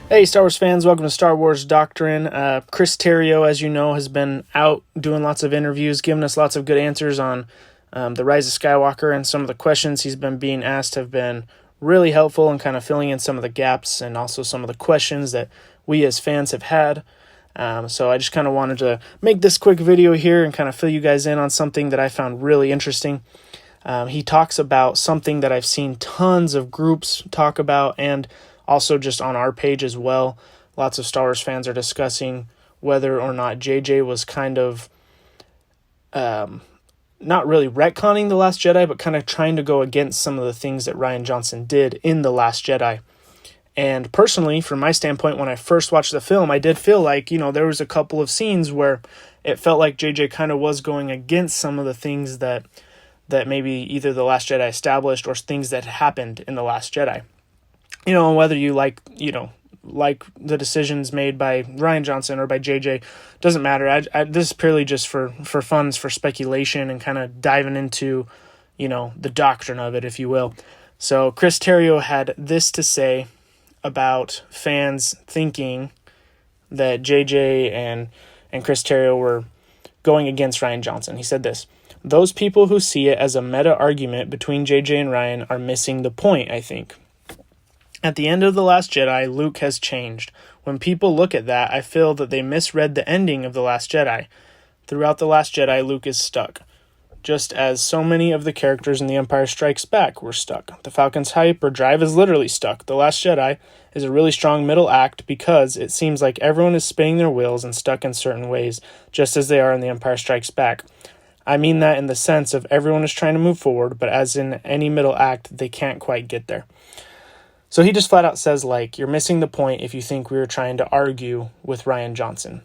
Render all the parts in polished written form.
Hey, Star Wars fans, welcome to Star Wars Doctrine. Chris Terrio, as you know, has been out doing lots of interviews, giving us lots of good answers on the Rise of Skywalker, and some of the questions he's been being asked have been really helpful and kind of filling in some of the gaps and also some of the questions that we as fans have had. So I just kind of wanted to make this quick video here and kind of fill you guys in on something that I found really interesting. He talks about something that I've seen tons of groups talk about, and also just on our page as well. Lots of Star Wars fans are discussing whether or not JJ was kind of not really retconning The Last Jedi, but kind of trying to go against some of the things that Rian Johnson did in The Last Jedi. And personally, from my standpoint, when I first watched the film, I did feel like, there was a couple of scenes where it felt like JJ kind of was going against some of the things that maybe either The Last Jedi established or things that happened in The Last Jedi. Whether you like the decisions made by Rian Johnson or by JJ, doesn't matter. This is purely just for funds, for speculation, and kind of diving into, the doctrine of it, if you will. So Chris Terrio had this to say about fans thinking that JJ and Chris Terrio were going against Rian Johnson. He said this: "Those people who see it as a meta argument between JJ and Rian are missing the point, I think. At the end of The Last Jedi, Luke has changed. When people look at that, I feel that they misread the ending of The Last Jedi. Throughout The Last Jedi, Luke is stuck, just as so many of the characters in The Empire Strikes Back were stuck. The Falcon's hype or drive is literally stuck. The Last Jedi is a really strong middle act because it seems like everyone is spinning their wheels and stuck in certain ways, just as they are in The Empire Strikes Back. I mean that in the sense of everyone is trying to move forward, but as in any middle act, they can't quite get there." So he just flat out says, you're missing the point if you think we were trying to argue with Rian Johnson.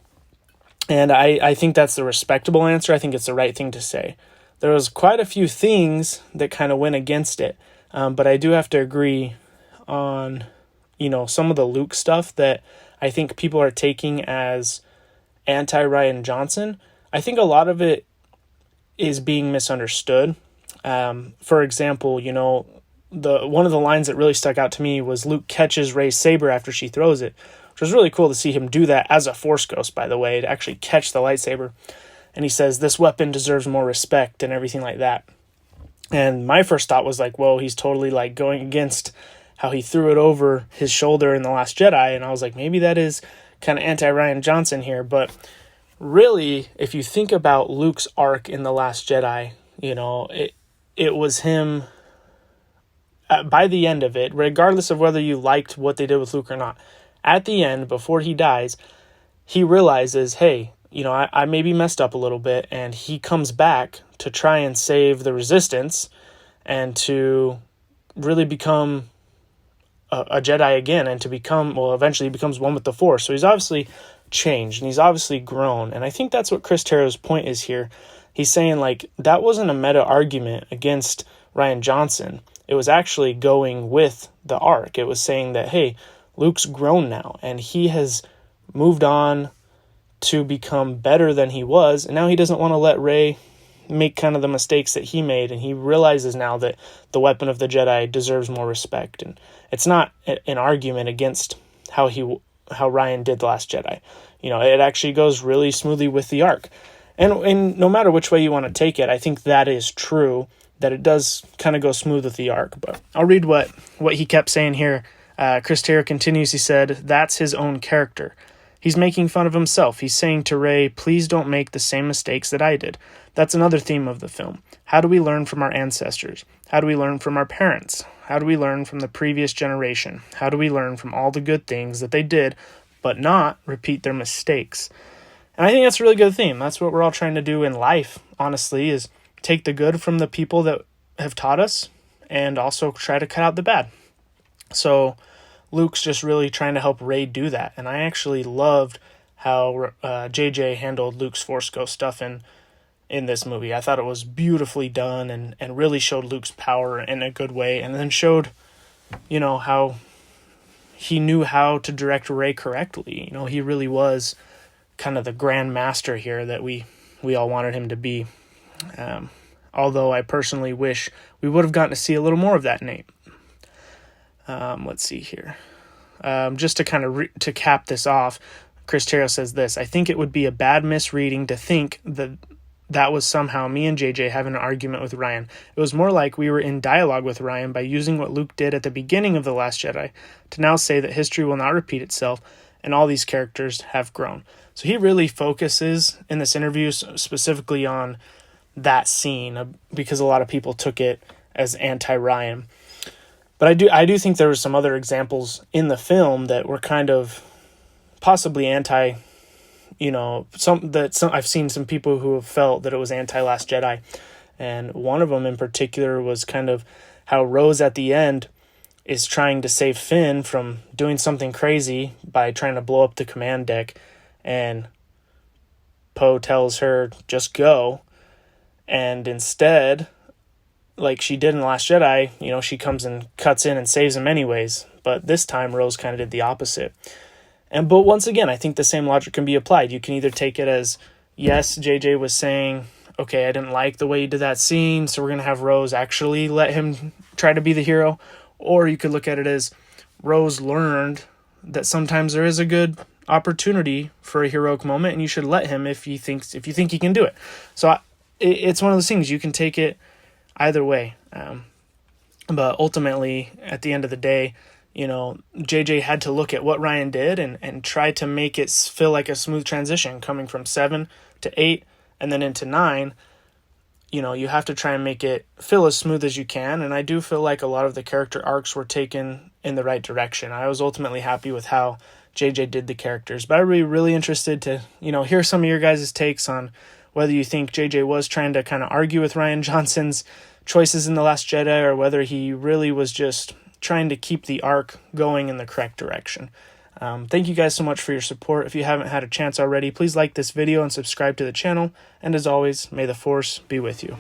And I think that's the respectable answer. I think it's the right thing to say. There was quite a few things that kind of went against it. But I do have to agree on, some of the Luke stuff that I think people are taking as anti-Rian Johnson. I think a lot of it is being misunderstood. For example, one of the lines that really stuck out to me was Luke catches Rey's saber after she throws it, which was really cool to see him do that as a Force ghost, by the way, to actually catch the lightsaber. And he says, "This weapon deserves more respect," and everything like that. And my first thought was whoa, he's totally going against how he threw it over his shoulder in The Last Jedi. And I was like, maybe that is kind of anti-Rian Johnson here. But really, if you think about Luke's arc in The Last Jedi, it was him. By the end of it, regardless of whether you liked what they did with Luke or not, at the end, before he dies, he realizes, hey, I maybe messed up a little bit, and he comes back to try and save the Resistance and to really become a Jedi again, and to become, eventually he becomes one with the Force. So he's obviously changed, and he's obviously grown, and I think that's what Chris Terrio's point is here. He's saying, that wasn't a meta argument against Rian Johnson. It was actually going with the arc. It was saying that, hey, Luke's grown now, and he has moved on to become better than he was, and now he doesn't want to let Rey make kind of the mistakes that he made, and he realizes now that the weapon of the Jedi deserves more respect. And it's not an argument against how Rian did The Last Jedi. It actually goes really smoothly with the arc. And no matter which way you want to take it, I think that is true, that it does kind of go smooth with the arc. But I'll read what he kept saying here. Chris Terrio continues, he said, "That's his own character. He's making fun of himself. He's saying to Rey, please don't make the same mistakes that I did. That's another theme of the film. How do we learn from our ancestors? How do we learn from our parents? How do we learn from the previous generation? How do we learn from all the good things that they did, but not repeat their mistakes?" And I think that's a really good theme. That's what we're all trying to do in life, honestly, is take the good from the people that have taught us and also try to cut out the bad. So Luke's just really trying to help Rey do that. And I actually loved how JJ handled Luke's Force Ghost stuff in this movie. I thought it was beautifully done and really showed Luke's power in a good way, and then showed, how he knew how to direct Rey correctly. He really was kind of the grand master here that we all wanted him to be. Although I personally wish we would have gotten to see a little more of that Nate. Let's see here. just to kind of to cap this off, Chris Terrio says this: I think it would be a bad misreading to think that was somehow me and JJ having an argument with Ryan. It was more like we were in dialogue with Ryan by using what Luke did at the beginning of The Last Jedi to now say that history will not repeat itself and all these characters have grown. So he really focuses in this interview specifically on that scene because a lot of people took it as anti-Ryan. But I do think there were some other examples in the film that were kind of possibly anti, I've seen some people who have felt that it was anti-Last Jedi. And one of them in particular was kind of how Rose at the end is trying to save Finn from doing something crazy by trying to blow up the command deck. And Poe tells her, just go. And instead, like she did in The Last Jedi, she comes and cuts in and saves him anyways. But this time, Rose kind of did the opposite. But once again, I think the same logic can be applied. You can either take it as, yes, JJ was saying, okay, I didn't like the way you did that scene, so we're going to have Rose actually let him try to be the hero. Or you could look at it as Rose learned that sometimes there is a good opportunity for a heroic moment, and you should let him if you think he can do it. So it's one of those things. You can take it either way. But ultimately, at the end of the day, JJ had to look at what Ryan did and try to make it feel like a smooth transition coming from 7 to 8 and then into 9. You have to try and make it feel as smooth as you can. And I do feel like a lot of the character arcs were taken in the right direction. I was ultimately happy with how JJ did the characters, but I'd be really interested to, hear some of your guys' takes on whether you think JJ was trying to kind of argue with Rian Johnson's choices in The Last Jedi, or whether he really was just trying to keep the arc going in the correct direction. Thank you guys so much for your support. If you haven't had a chance already, please like this video and subscribe to the channel. And as always, may the Force be with you.